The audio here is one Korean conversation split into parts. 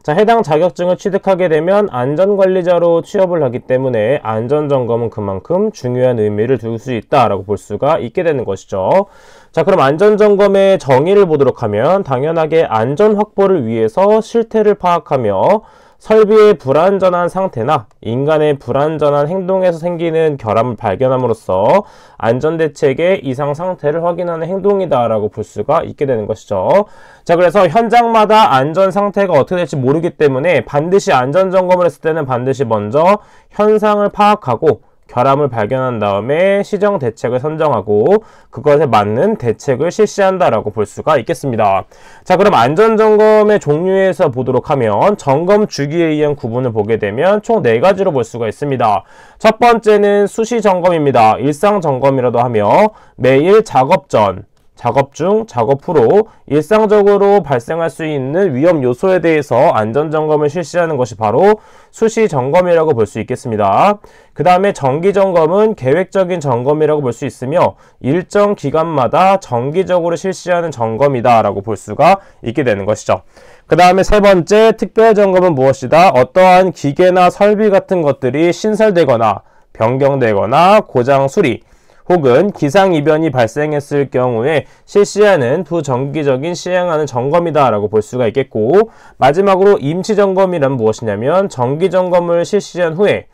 자, 해당 자격증을 취득하게 되면 안전관리자로 취업을 하기 때문에 안전점검은 그만큼 중요한 의미를 둘 수 있다라고 볼 수가 있게 되는 것이죠. 자, 그럼 안전점검의 정의를 보도록 하면 당연하게 안전 확보를 위해서 실태를 파악하며 설비의 불안전한 상태나 인간의 불안전한 행동에서 생기는 결함을 발견함으로써 안전대책의 이상 상태를 확인하는 행동이다라고 볼 수가 있게 되는 것이죠. 자, 그래서 현장마다 안전 상태가 어떻게 될지 모르기 때문에 반드시 안전점검을 했을 때는 반드시 먼저 현상을 파악하고 결함을 발견한 다음에 시정 대책을 선정하고 그것에 맞는 대책을 실시한다라고 볼 수가 있겠습니다. 자, 그럼 안전점검의 종류에서 보도록 하면 점검 주기에 의한 구분을 보게 되면 총 4가지로 볼 수가 있습니다. 첫 번째는 수시점검입니다. 일상점검이라도 하며 매일 작업 전, 작업 중, 작업 후로 일상적으로 발생할 수 있는 위험 요소에 대해서 안전점검을 실시하는 것이 바로 수시점검이라고 볼 수 있겠습니다. 그 다음에 정기점검은 계획적인 점검이라고 볼 수 있으며 일정 기간마다 정기적으로 실시하는 점검이다 라고 볼 수가 있게 되는 것이죠. 그 다음에 세 번째 특별점검은 무엇이다? 어떠한 기계나 설비 같은 것들이 신설되거나 변경되거나 고장 수리 혹은 기상이변이 발생했을 경우에 실시하는 부정기적인 시행하는 점검이다 라고 볼 수가 있겠고, 마지막으로 임시점검이란 무엇이냐면 정기점검을 실시한 후에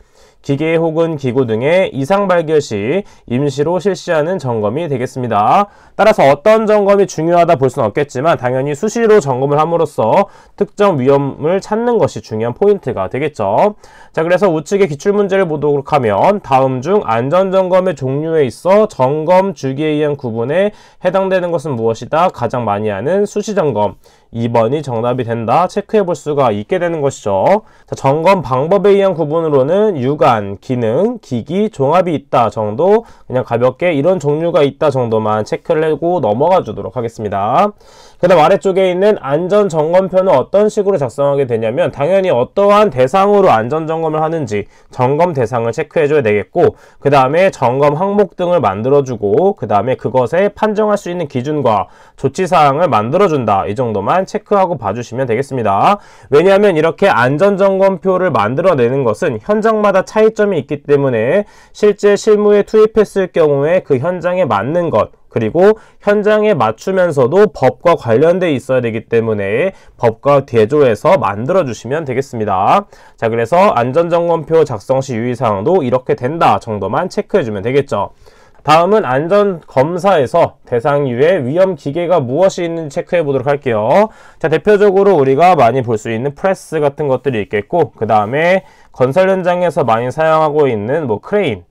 기계 혹은 기구 등의 이상 발견 시 임시로 실시하는 점검이 되겠습니다. 따라서 어떤 점검이 중요하다 볼 수는 없겠지만 당연히 수시로 점검을 함으로써 특정 위험을 찾는 것이 중요한 포인트가 되겠죠. 자, 그래서 우측의 기출문제를 보도록 하면 다음 중 안전점검의 종류에 있어 점검 주기에 의한 구분에 해당되는 것은 무엇이다? 가장 많이 하는 수시점검. 2번이 정답이 된다. 체크해 볼 수가 있게 되는 것이죠. 자, 점검 방법에 의한 구분으로는 유관, 기능, 기기, 종합이 있다 정도, 그냥 가볍게 이런 종류가 있다 정도만 체크를 하고 넘어가 주도록 하겠습니다. 그 다음 아래쪽에 있는 안전점검표는 어떤 식으로 작성하게 되냐면 당연히 어떠한 대상으로 안전점검을 하는지 점검 대상을 체크해 줘야 되겠고, 그 다음에 점검 항목 등을 만들어주고, 그 다음에 그것에 판정할 수 있는 기준과 조치사항을 만들어준다. 이 정도만 체크하고 봐주시면 되겠습니다. 왜냐하면 이렇게 안전점검표를 만들어내는 것은 현장마다 차이점이 있기 때문에 실제 실무에 투입했을 경우에 그 현장에 맞는 것, 그리고 현장에 맞추면서도 법과 관련돼 있어야 되기 때문에 법과 대조해서 만들어 주시면 되겠습니다. 자, 그래서 안전점검표 작성 시 유의사항도 이렇게 된다 정도만 체크해 주면 되겠죠. 다음은 안전검사에서 대상 이외에 위험 기계가 무엇이 있는지 체크해 보도록 할게요. 자, 대표적으로 우리가 많이 볼 수 있는 프레스 같은 것들이 있겠고, 그 다음에 건설 현장에서 많이 사용하고 있는 크레인,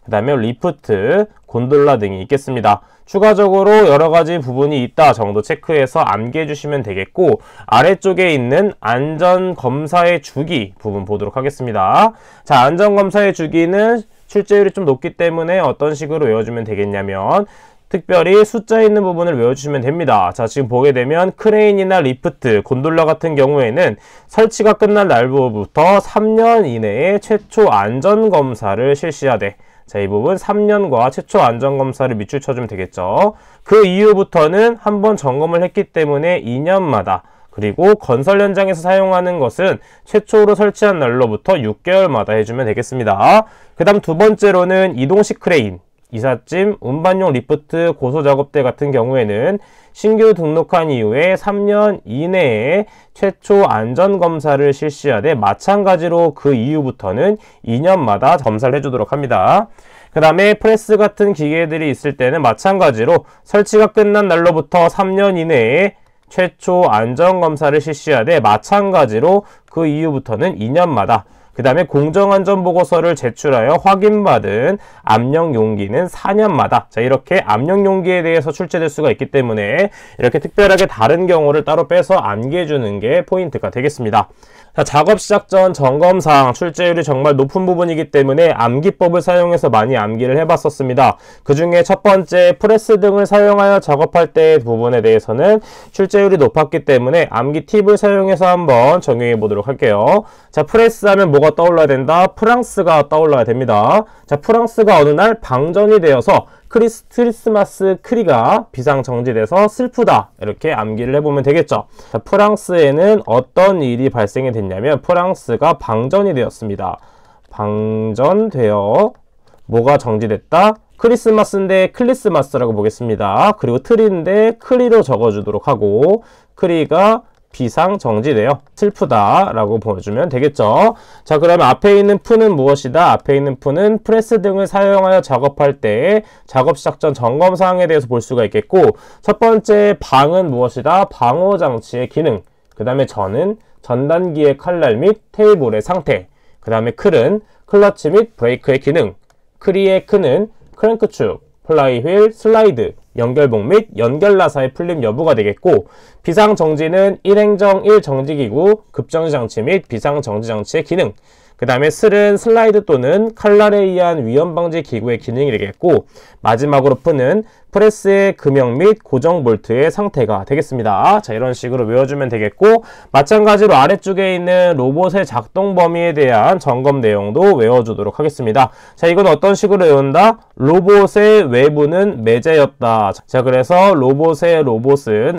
그 다음에 리프트, 곤돌라 등이 있겠습니다. 추가적으로 여러가지 부분이 있다 정도 체크해서 암기해 주시면 되겠고, 아래쪽에 있는 안전검사의 주기 부분 보도록 하겠습니다. 자, 안전검사의 주기는 출제율이 좀 높기 때문에 어떤 식으로 외워주면 되겠냐면 특별히 숫자 있는 부분을 외워주시면 됩니다. 자, 지금 보게 되면 크레인이나 리프트, 곤돌라 같은 경우에는 설치가 끝난 날부터 3년 이내에 최초 안전검사를 실시하되, 자, 이 부분 3년과 최초 안전검사를 밑줄 쳐주면 되겠죠. 그 이후부터는 한번 점검을 했기 때문에 2년마다, 그리고 건설 현장에서 사용하는 것은 최초로 설치한 날로부터 6개월마다 해주면 되겠습니다. 그 다음 두 번째로는 이동식 크레인, 이삿짐, 운반용 리프트, 고소작업대 같은 경우에는 신규 등록한 이후에 3년 이내에 최초 안전검사를 실시하되 마찬가지로 그 이후부터는 2년마다 검사를 해주도록 합니다. 그 다음에 프레스 같은 기계들이 있을 때는 마찬가지로 설치가 끝난 날로부터 3년 이내에 최초 안전검사를 실시하되 마찬가지로 그 이후부터는 2년마다, 그 다음에 공정안전보고서를 제출하여 확인받은 압력용기는 4년마다, 자, 이렇게 압력용기에 대해서 출제될 수가 있기 때문에 이렇게 특별하게 다른 경우를 따로 빼서 암기해주는 게 포인트가 되겠습니다. 자, 작업 시작 전 점검사항 출제율이 정말 높은 부분이기 때문에 암기법을 사용해서 많이 암기를 해봤었습니다. 그 중에 첫 번째 프레스 등을 사용하여 작업할 때의 부분에 대해서는 출제율이 높았기 때문에 암기 팁을 사용해서 한번 적용해 보도록 할게요. 자, 프레스 하면 뭐가 뭐가 떠올라야 된다? 프랑스가 떠올라야 됩니다. 자, 프랑스가 어느 날 방전이 되어서 크리스마스 트리가 비상정지돼서 슬프다. 이렇게 암기를 해보면 되겠죠. 자, 프랑스에는 어떤 일이 발생이 됐냐면 프랑스가 방전이 되었습니다. 방전되어 뭐가 정지됐다? 크리스마스인데 클리스마스라고 보겠습니다. 그리고 트리인데 크리로 적어주도록 하고 크리가 비상정지돼요. 슬프다 라고 보여주면 되겠죠. 자, 그러면 앞에 있는 푸는 무엇이다? 앞에 있는 푸는 프레스 등을 사용하여 작업할 때 작업 시작 전 점검 사항에 대해서 볼 수가 있겠고, 첫 번째 방은 무엇이다? 방호장치의 기능. 그 다음에 전은 전단기의 칼날 및 테이블의 상태. 그 다음에 클은 클러치 및 브레이크의 기능. 크리의 크는 크랭크축, 플라이휠, 슬라이드, 연결봉 및 연결나사의 풀림 여부가 되겠고, 비상정지는 일행정 1정지기구, 급정지장치 및 비상정지장치의 기능. 그 다음에 슬은 슬라이드 또는 칼날에 의한 위험방지 기구의 기능이 되겠고, 마지막으로 푸는 프레스의 금형 및 고정 볼트의 상태가 되겠습니다. 자, 이런 식으로 외워주면 되겠고, 마찬가지로 아래쪽에 있는 로봇의 작동 범위에 대한 점검 내용도 외워주도록 하겠습니다. 자, 이건 어떤 식으로 외운다? 로봇의 외부는 매제였다. 자, 그래서 로봇은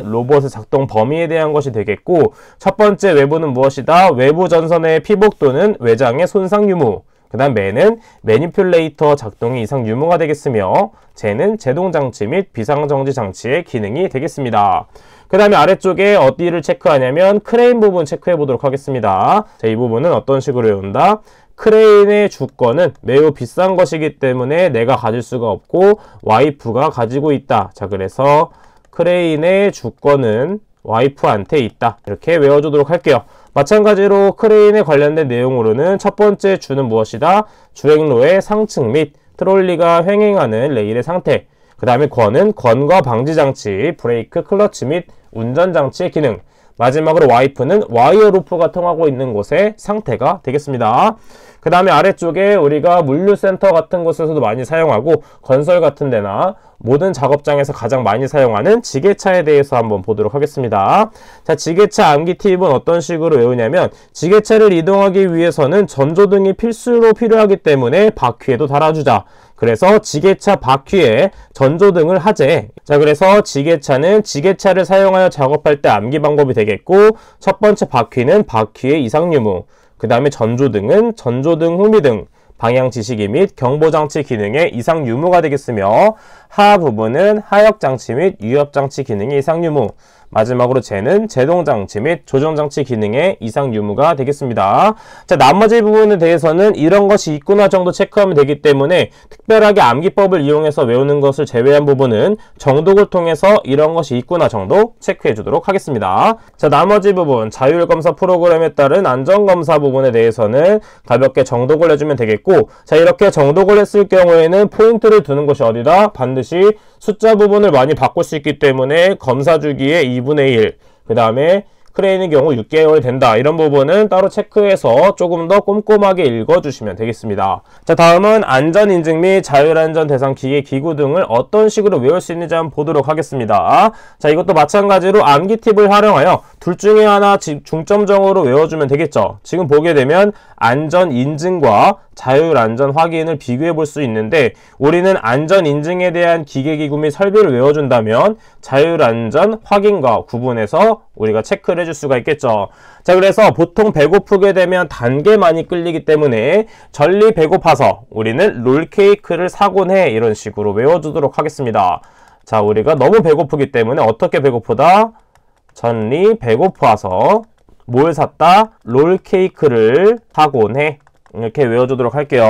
로봇의 작동 범위에 대한 것이 되겠고, 첫 번째 외부는 무엇이다? 외부 전선의 피복 또는 외장의 손상 유무. 그 다음 매는 매니퓰레이터 작동이 이상 유무가 되겠으며, 제는 제동장치 및 비상정지 장치의 기능이 되겠습니다. 그 다음에 아래쪽에 어디를 체크하냐면 크레인 부분 체크해 보도록 하겠습니다. 자, 이 부분은 어떤 식으로 외운다? 크레인의 주권은 매우 비싼 것이기 때문에 내가 가질 수가 없고 와이프가 가지고 있다. 자, 그래서 크레인의 주권은 와이프한테 있다. 이렇게 외워주도록 할게요. 마찬가지로 크레인에 관련된 내용으로는 첫 번째 주는 무엇이다? 주행로의 상층 및 트롤리가 횡행하는 레일의 상태. 그 다음에 권은 권과 방지장치, 브레이크, 클러치 및 운전장치의 기능. 마지막으로 와이프는 와이어 루프가 통하고 있는 곳의 상태가 되겠습니다. 그 다음에 아래쪽에 우리가 물류센터 같은 곳에서도 많이 사용하고 건설 같은 데나 모든 작업장에서 가장 많이 사용하는 지게차에 대해서 한번 보도록 하겠습니다. 자, 지게차 암기 팁은 어떤 식으로 외우냐면 지게차를 이동하기 위해서는 전조등이 필수로 필요하기 때문에 바퀴에도 달아주자. 그래서 지게차 바퀴에 전조등을 하재. 자, 그래서 지게차는 지게차를 사용하여 작업할 때 암기 방법이 되겠고, 첫 번째 바퀴는 바퀴의 이상유무, 그 다음에 전조등은 전조등 후미등, 방향 지시기 및 경보장치 기능의 이상 유무가 되겠으며, 하 부분은 하역장치 및 유협장치 기능의 이상 유무, 마지막으로 제는 제동장치 및 조정장치 기능의 이상 유무가 되겠습니다. 자, 나머지 부분에 대해서는 이런 것이 있구나 정도 체크하면 되기 때문에 특별하게 암기법을 이용해서 외우는 것을 제외한 부분은 정독을 통해서 이런 것이 있구나 정도 체크해 주도록 하겠습니다. 자, 나머지 부분 자율검사 프로그램에 따른 안전검사 부분에 대해서는 가볍게 정독을 해주면 되겠고, 자, 이렇게 정독을 했을 경우에는 포인트를 두는 것이 어디다? 반드시 숫자 부분을 많이 바꿀 수 있기 때문에 검사 주기의 2분의 1, 그 다음에 크레인의 경우 6개월 된다. 이런 부분은 따로 체크해서 조금 더 꼼꼼하게 읽어주시면 되겠습니다. 자, 다음은 안전인증 및 자율안전 대상 기계 기구 등을 어떤 식으로 외울 수 있는지 한번 보도록 하겠습니다. 자, 이것도 마찬가지로 암기 팁을 활용하여 둘 중에 하나 중점적으로 외워주면 되겠죠. 지금 보게 되면 안전인증과 자율안전 확인을 비교해 볼 수 있는데, 우리는 안전인증에 대한 기계기구 및 설비를 외워준다면 자율안전 확인과 구분해서 우리가 체크를 해줄 수가 있겠죠. 자, 그래서 보통 배고프게 되면 단 게 많이 끌리기 때문에 전리 배고파서 우리는 롤케이크를 사곤 해. 이런 식으로 외워주도록 하겠습니다. 자, 우리가 너무 배고프기 때문에 어떻게 배고프다? 전리 배고파서 뭘 샀다? 롤케이크를 사곤 해. 이렇게 외워주도록 할게요.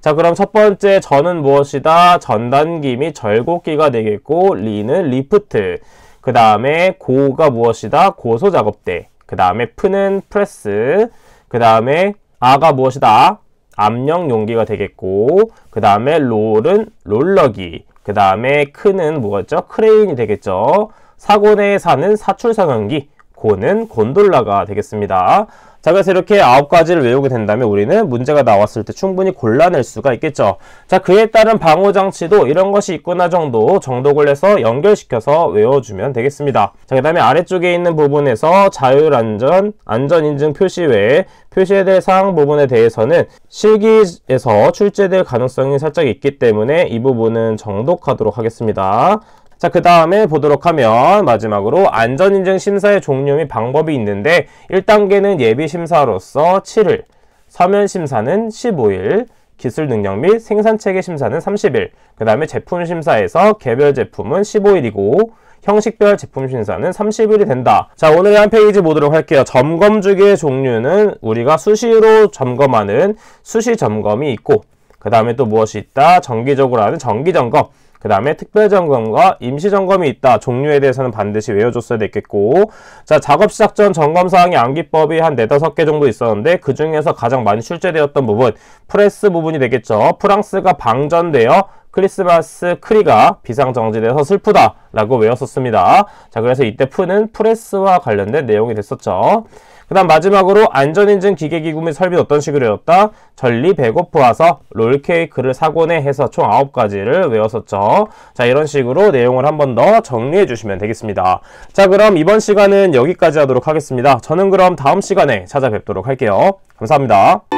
자, 그럼 첫 번째 전은 무엇이다? 전단기 및 절곡기가 되겠고, 리는 리프트, 그 다음에 고가 무엇이다? 고소작업대, 그 다음에 프는 프레스, 그 다음에 아가 무엇이다? 압력 용기가 되겠고, 그 다음에 롤은 롤러기, 그 다음에 크는 뭐였죠? 크레인이 되겠죠. 사고내에 사는 사출상용기, 고는 곤돌라가 되겠습니다. 자, 그래서 이렇게 9가지를 외우게 된다면 우리는 문제가 나왔을 때 충분히 골라낼 수가 있겠죠. 자, 그에 따른 방호장치도 이런 것이 있구나 정도 정독을 해서 연결시켜서 외워주면 되겠습니다. 자, 그 다음에 아래쪽에 있는 부분에서 자율안전, 안전인증 표시 외에 표시해야 될 사항 부분에 대해서는 실기에서 출제될 가능성이 살짝 있기 때문에 이 부분은 정독하도록 하겠습니다. 자, 그 다음에 보도록 하면 마지막으로 안전인증 심사의 종류 및 방법이 있는데 1단계는 예비심사로서 7일, 서면심사는 15일, 기술능력 및 생산체계 심사는 30일, 그 다음에 제품심사에서 개별 제품은 15일이고 형식별 제품 심사는 30일이 된다. 자, 오늘의 한 페이지 보도록 할게요. 점검 주기의 종류는 우리가 수시로 점검하는 수시 점검이 있고 그 다음에 또 무엇이 있다? 정기적으로 하는 정기점검, 그 다음에 특별점검과 임시점검이 있다. 종류에 대해서는 반드시 외워줬어야 됐겠고, 자, 작업 시작 전 점검사항의 암기법이 한 4-5개 정도 있었는데 그 중에서 가장 많이 출제되었던 부분 프레스 부분이 되겠죠. 프랑스가 방전되어 크리스마스 크리가 비상정지돼서 슬프다 라고 외웠었습니다. 자, 그래서 이때 푸는 프레스와 관련된 내용이 됐었죠. 그 다음 마지막으로 안전인증 기계기구 및 설비는 어떤 식으로 외웠다? 전리 배고프와서 롤케이크를 사고내 해서 총 9가지를 외웠었죠. 자, 이런 식으로 내용을 한 번 더 정리해 주시면 되겠습니다. 자, 그럼 이번 시간은 여기까지 하도록 하겠습니다. 저는 그럼 다음 시간에 찾아뵙도록 할게요. 감사합니다.